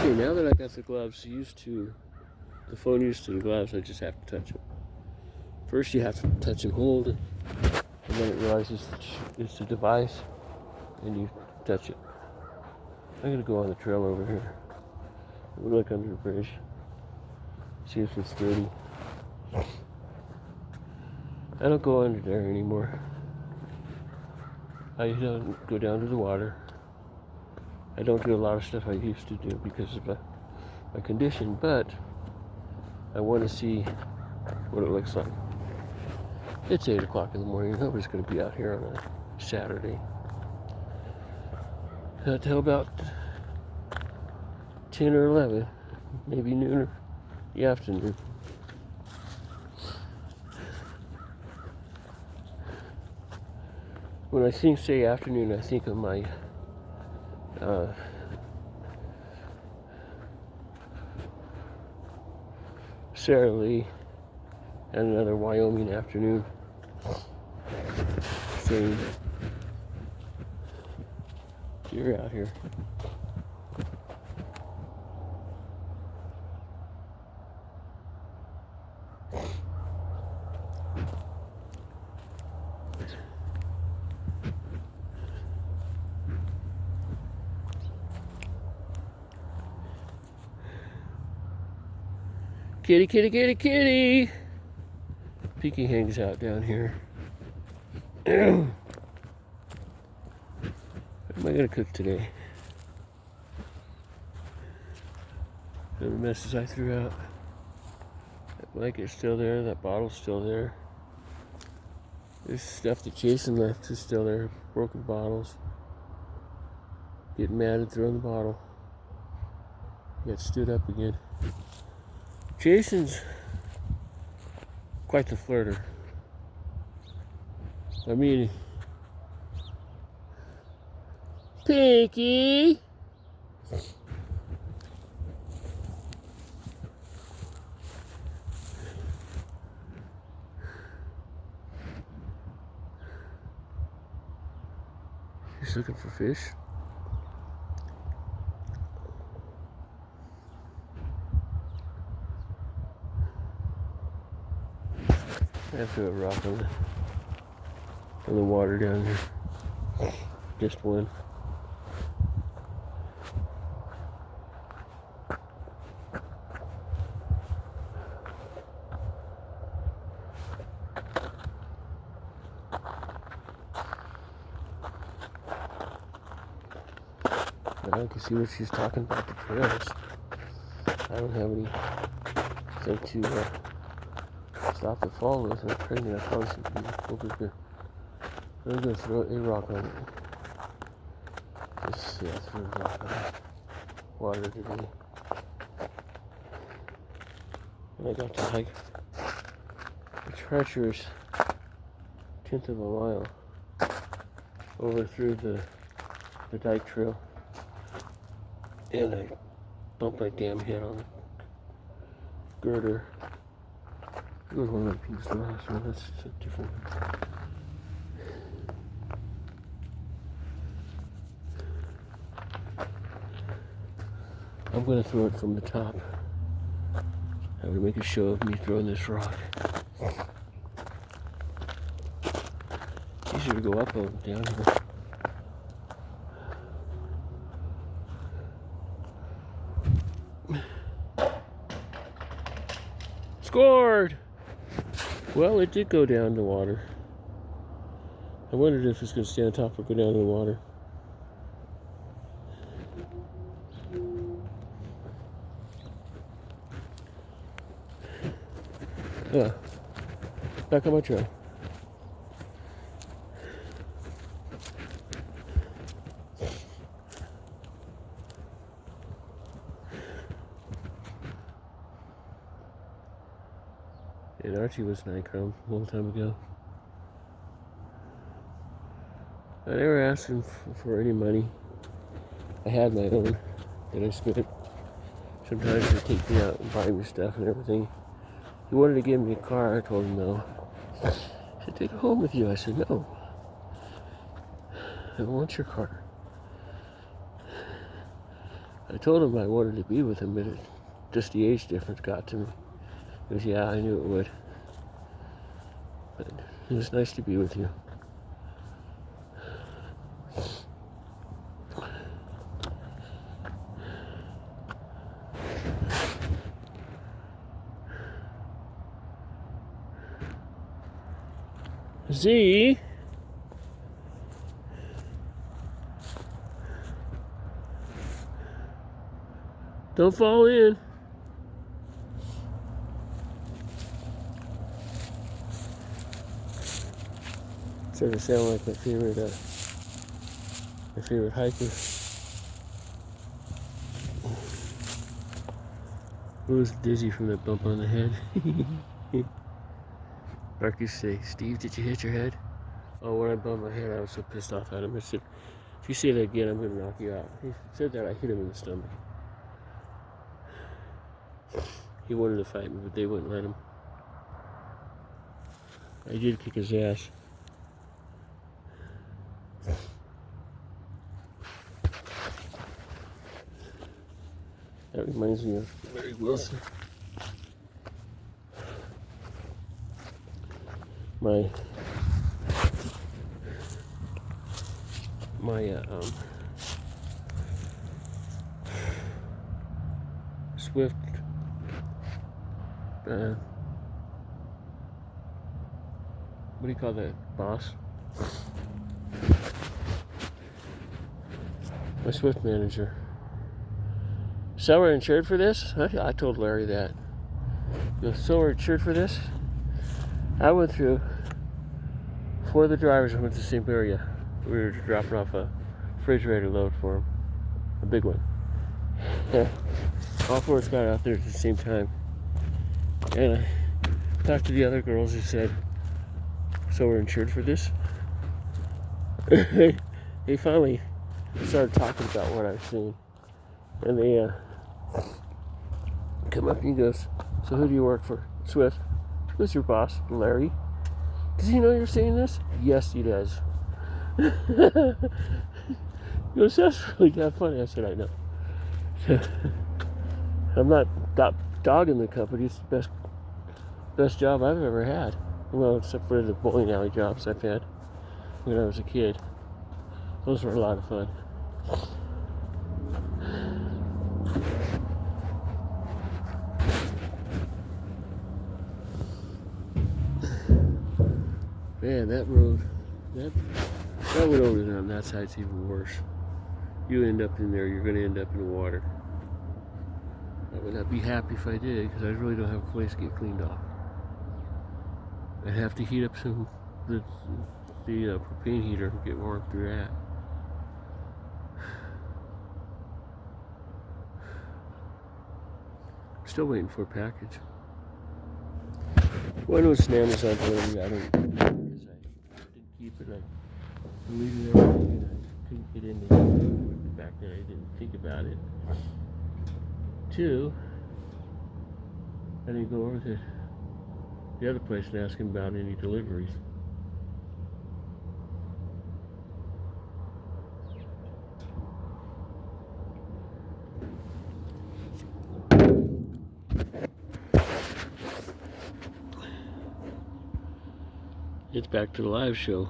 Okay, now that I got the gloves the phone used to the gloves, I just have to touch them. First you have to touch and hold, and then it realizes it's the device, and you touch it. I'm gonna go on the trail over here. We'll look under the bridge, see if it's dirty. I don't go under there anymore. I don't go down to the water. I don't do a lot of stuff I used to do because of my condition, but I want to see what it looks like. It's 8 o'clock in the morning. Nobody's going to be out here on a Saturday. Until about 10 or 11, maybe noon or the afternoon. When I say afternoon, I think of my Sara Lee and another Wyoming afternoon saying, you're out here. Kitty, kitty, kitty, kitty. Pinky hangs out down here. What am I gonna cook today? The messes I threw out. That blanket's still there, that bottle's still there. This stuff that Jason left is still there. Broken bottles. Getting mad and throwing the bottle. Got stood up again. Jason's quite the flirter. I mean, Pinky! He's looking for fish. I threw a rock on the water down there. Just one. Now I can see what she's talking about, the trails. I don't have anything to stop the fall with. I'm afraid I probably should be over here. I'm going to throw a rock on it. Just throw a rock on it. Water today. And I got to hike a treacherous 10th of a mile over through the dike trail. And I bumped my damn head on the girder. It was one of my pieces last one. That's a different one. I'm going to throw it from the top. I'm going to make a show of me throwing this rock. It's easier to go up than down here. Scored! Well, it did go down the water. I wondered if it's going to stay on top or go down in the water. Yeah. Back on my trail. And Archie was Nikon a long time ago. I never asked him for any money. I had my own that I spent. Sometimes he'd take me out and buy me stuff and everything. He wanted to give me a car. I told him no. He said, take it home with you. I said, no. I don't want your car. I told him I wanted to be with him, but just the age difference got to me. He goes, yeah, I knew it would. But it was nice to be with you. Z. Don't fall in. Sort of sound like my favorite hiker. Who was dizzy from that bump on the head? Marcus say, Steve, did you hit your head? Oh, when I bumped my head, I was so pissed off at him. I said, if you say that again, I'm going to knock you out. He said that I hit him in the stomach. He wanted to fight me, but they wouldn't let him. I did kick his ass. That reminds me of Larry Wilson. My Swift what do you call that, boss? My Swift manager. So we're insured for this? I told Larry that. You know, so we're insured for this? I went through 4 of the drivers went to the same area. We were dropping off a refrigerator load for him. A big one. Yeah. All 4 of us got out there at the same time. And I talked to the other girls who said, so we're insured for this? They finally started talking about what I've seen. And they come up and he goes, so who do you work for? Swift. Who's your boss? Larry. Does he know you're saying this? Yes, he does. He goes, that's really that funny. I said, I know. I'm not dogging the company. It's the best job I've ever had. Well, except for the bowling alley jobs I've had when I was a kid. Those were a lot of fun. Man, that road over on that side's even worse. You end up in there, you're going to end up in the water. I would not be happy if I did, because I really don't have a place to get cleaned off. I'd have to heat up the propane heater and get warm through that. Still waiting for a package. Well, I know it's an Amazon delivery. I don't, because I didn't keep it. I deleted everything. I couldn't get into it back then. I didn't think about it. 2, I didn't go over to the other place and ask him about any deliveries. It's back to the live show.